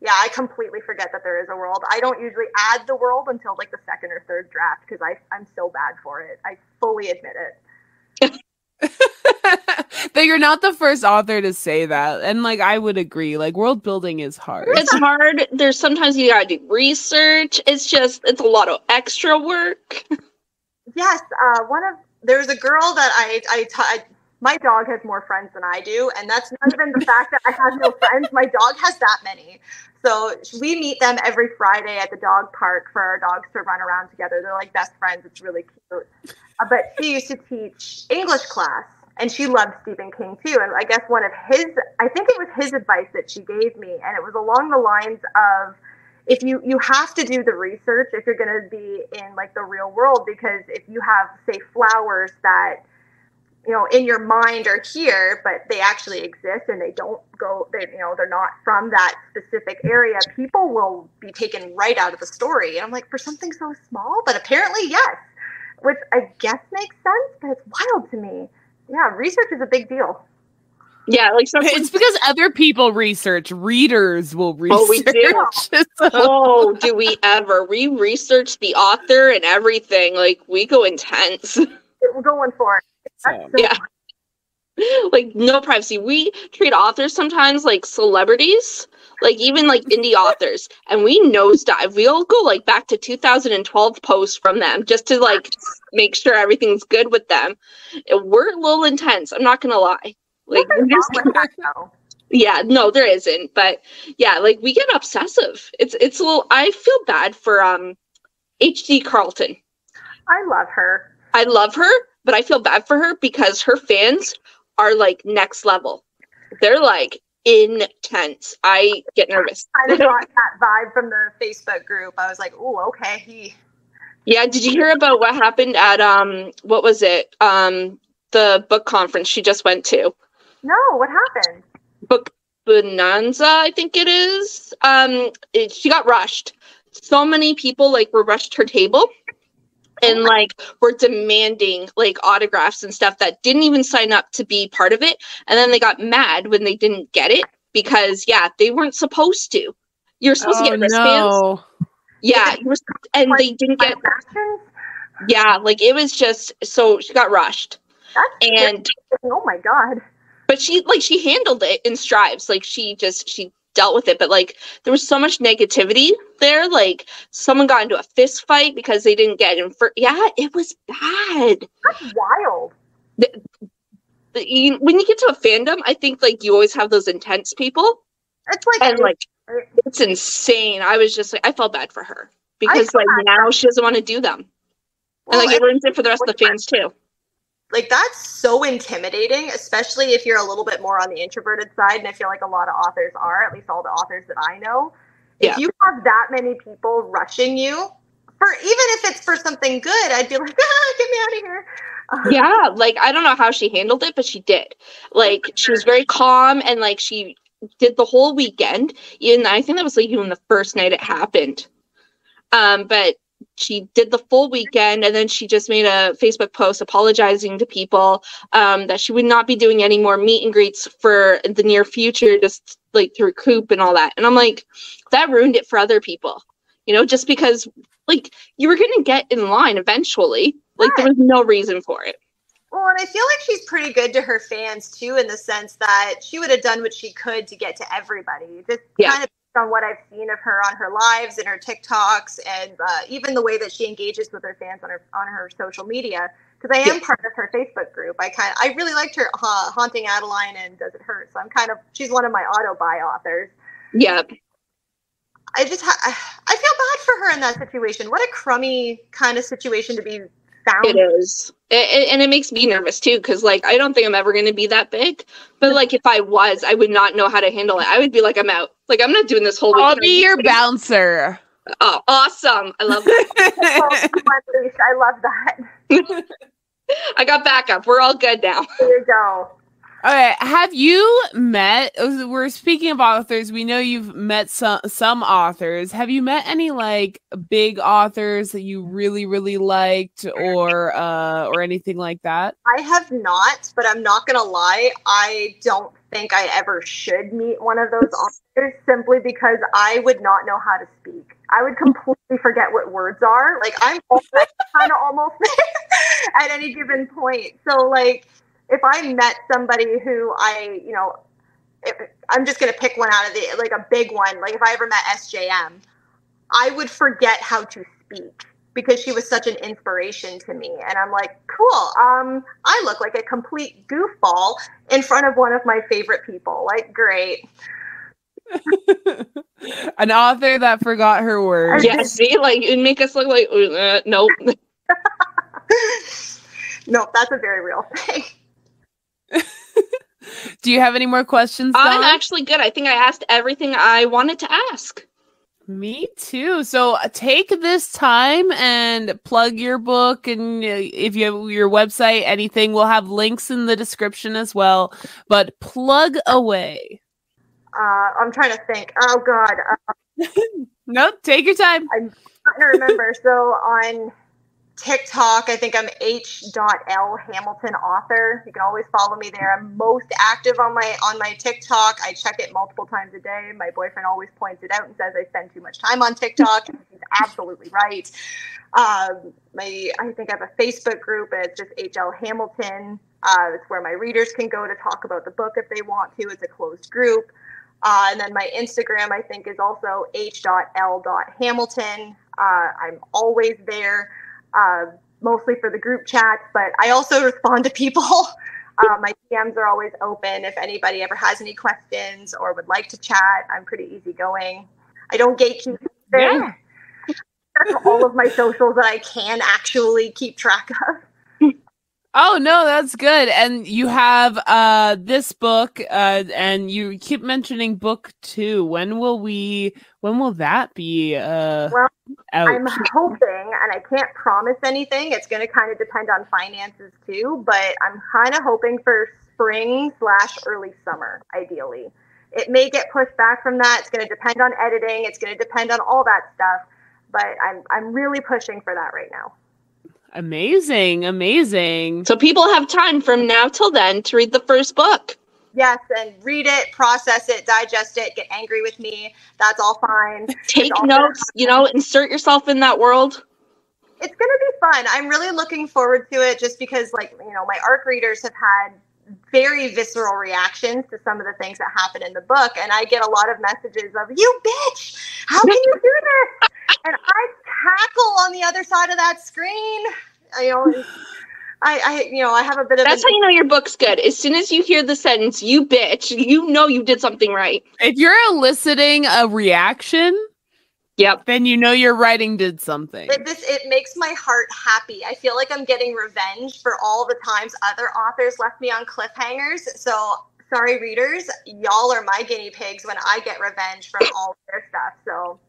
Yeah, I completely forget that there is a world. I don't usually add the world until like the second or third draft because I'm so bad for it. I fully admit it. That you're not the first author to say that. And like I would agree. Like world building is hard. It's hard. There's sometimes you gotta do research. It's a lot of extra work. Yes, there's a girl that my dog has more friends than I do, and that's not even the fact that I have no friends. My dog has that many. So we meet them every Friday at the dog park for our dogs to run around together. They're like best friends. It's really cute. But she used to teach English class, and she loved Stephen King too. And I guess I think it was his advice that she gave me, and it was along the lines of, if you have to do the research if you're going to be in like the real world, because if you have, say, flowers that, in your mind are here, but they actually exist and they're not from that specific area, people will be taken right out of the story. And I'm like, for something so small, but apparently, yes, which I guess makes sense, but it's wild to me. Yeah, research is a big deal. Yeah, like it's because other people research. Readers will research. Oh, we do. Oh, do we ever? We research the author and everything. Like we go intense. We're going for it. Yeah. Like no privacy. We treat authors sometimes like celebrities, like even like indie authors, and we nosedive. We'll go like back to 2012 posts from them just to like make sure everything's good with them. We're a little intense. I'm not gonna lie. Like yeah, no, there isn't. But yeah, like we get obsessive. It's a little. I feel bad for HD Carlton. I love her, but I feel bad for her because her fans are like next level. They're like intense. I get nervous. I kind of got that vibe from the Facebook group. I was like, oh, okay. Yeah, did you hear about what happened at what was it? The book conference she just went to? No, what happened? Book Bonanza, I think it is. She got rushed. So many people like were rushed her table. And like were demanding like autographs and stuff that didn't even sign up to be part of it. And then they got mad when they didn't get it because they weren't supposed to. You're supposed to get wristbands. No. Yeah, and they didn't get. Yeah, like it was just so she got rushed. And oh my god. But she handled it in strides. Like she dealt with it, but like there was so much negativity there. Like someone got into a fist fight because they didn't get in for. Yeah, it was bad. That's wild. When you get to a fandom, I think like you always have those intense people. It's like, and like it's insane. I was just like, I felt bad for her because like now she doesn't want to do them, and like it ruins it for the rest of the fans too. Like, that's so intimidating, especially if you're a little bit more on the introverted side. And I feel like a lot of authors are, at least all the authors that I know. Yeah. If you have that many people rushing you, even if it's for something good, I'd be like, get me out of here. Yeah, like, I don't know how she handled it, but she did. Like, she was very calm, and, like, she did the whole weekend. And I think that was, like, even the first night it happened. But she did the full weekend, and then she just made a Facebook post apologizing to people that she would not be doing any more meet and greets for the near future, just like to recoup and all that. And I'm like, that ruined it for other people, just because like you were going to get in line eventually. Like there was no reason for it. Well, and I feel like she's pretty good to her fans too, in the sense that she would have done what she could to get to everybody. Just kind of on what I've seen of her on her lives and her TikToks, and even the way that she engages with her fans on her social media. Because I am part of her Facebook group. I really liked her Haunting Adeline and Does It Hurt? So she's one of my auto buy authors. Yep. I feel bad for her in that situation. What a crummy kind of situation to be sound. It is. And it makes me nervous too, because like I don't think I'm ever going to be that big. But like if I was, I would not know how to handle it. I would be like, I'm out. Like I'm not doing this whole week. I'll be your bouncer. Oh, awesome. I love that. I love that. I got backup. We're all good now. There you go. All right. Have you met? We're speaking of authors. We know you've met some authors. Have you met any like big authors that you really, really liked, or anything like that? I have not, but I'm not gonna lie. I don't think I ever should meet one of those authors, simply because I would not know how to speak. I would completely forget what words are. Like I'm kind of almost at any given point. So like, if I met somebody who I'm just going to pick one out of like a big one. Like if I ever met SJM, I would forget how to speak because she was such an inspiration to me. And I'm like, cool. I look like a complete goofball in front of one of my favorite people. Like, great. An author that forgot her words. Yeah, see, like it'd make us look like nope. No, that's a very real thing. Do you have any more questions, Dawn? I'm actually good. I think I asked everything I wanted to ask. Me too. So take this time and plug your book, and if you have your website, anything, we'll have links in the description as well. But plug away. I'm trying to think. Oh God. Nope. Take your time. I'm trying to remember. So on TikTok, I think I'm H.L. Hamilton author. You can always follow me there. I'm most active on my TikTok. I check it multiple times a day. My boyfriend always points it out and says I spend too much time on TikTok. He's absolutely right. I think I have a Facebook group, and it's just H.L. Hamilton. It's where my readers can go to talk about the book if they want to. It's a closed group. And then my Instagram, I think, is also H.L.Hamilton. I'm always there. Mostly for the group chats, but I also respond to people. My DMs are always open. If anybody ever has any questions or would like to chat, I'm pretty easygoing. I don't gatekeep anything. Yeah. That's all of my socials that I can actually keep track of. Oh no, that's good. And you have this book, and you keep mentioning book 2. When will that be well, out? I'm hoping, and I can't promise anything. It's going to kind of depend on finances too, but I'm kind of hoping for spring/early summer, ideally. It may get pushed back from that. It's going to depend on editing. It's going to depend on all that stuff, but I'm really pushing for that right now. Amazing. So people have time from now till then to read the first book. Yes, and read it, process it, digest it, get angry with me. That's all fine. Take notes, insert yourself in that world. It's going to be fun. I'm really looking forward to it just because, my ARC readers have had very visceral reactions to some of the things that happen in the book. And I get a lot of messages of, you bitch, how can you do this? And I cackle on the other side of that screen. I have a bit of. That's how you know your book's good. As soon as you hear the sentence, you bitch, you know you did something right. If you're eliciting a reaction, yep, then you know your writing did something. It makes my heart happy. I feel like I'm getting revenge for all the times other authors left me on cliffhangers. So sorry, readers, y'all are my guinea pigs when I get revenge from all of their stuff. So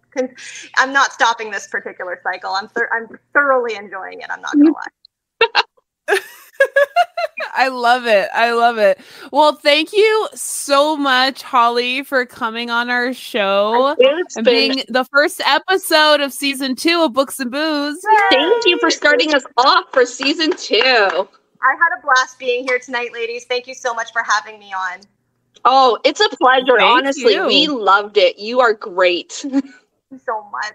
I'm not stopping this particular cycle. I'm thoroughly enjoying it. I'm not gonna lie. I love it. Well, thank you so much, Holly, for coming on our show and being the first episode of season 2 of Books and Booze. Thank you for starting us off for season 2. I had a blast being here tonight, ladies. Thank you so much for having me on. Oh, it's a pleasure. Honestly, you. We loved it. You are great. Thank you so much.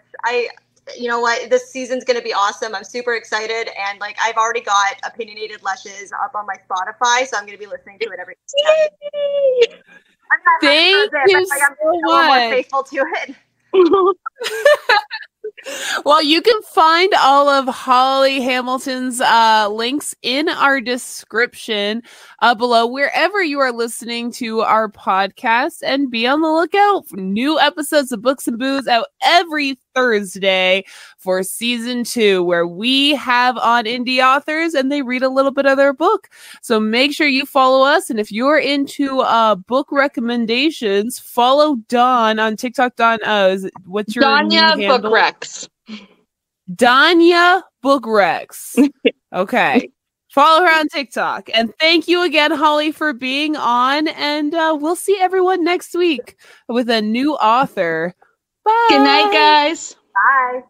You know what? This season's going to be awesome. I'm super excited. And I've already got Opinionated Lushes up on my Spotify, so I'm going to be listening to it every day. Thank you so much. More faithful to it. Well, you can find all of Holly Hamilton's links in our description below, wherever you are listening to our podcast, and be on the lookout for new episodes of Books and Booze out every Thursday for season 2, where we have on indie authors and they read a little bit of their book. So make sure you follow us. And if you're into book recommendations, follow Dawn on TikTok. Dawn, what's your new handle? Book Rex. Danya Book Rex. Okay. Follow her on TikTok. And thank you again, Holly, for being on. And we'll see everyone next week with a new author. Bye. Good night, guys. Bye.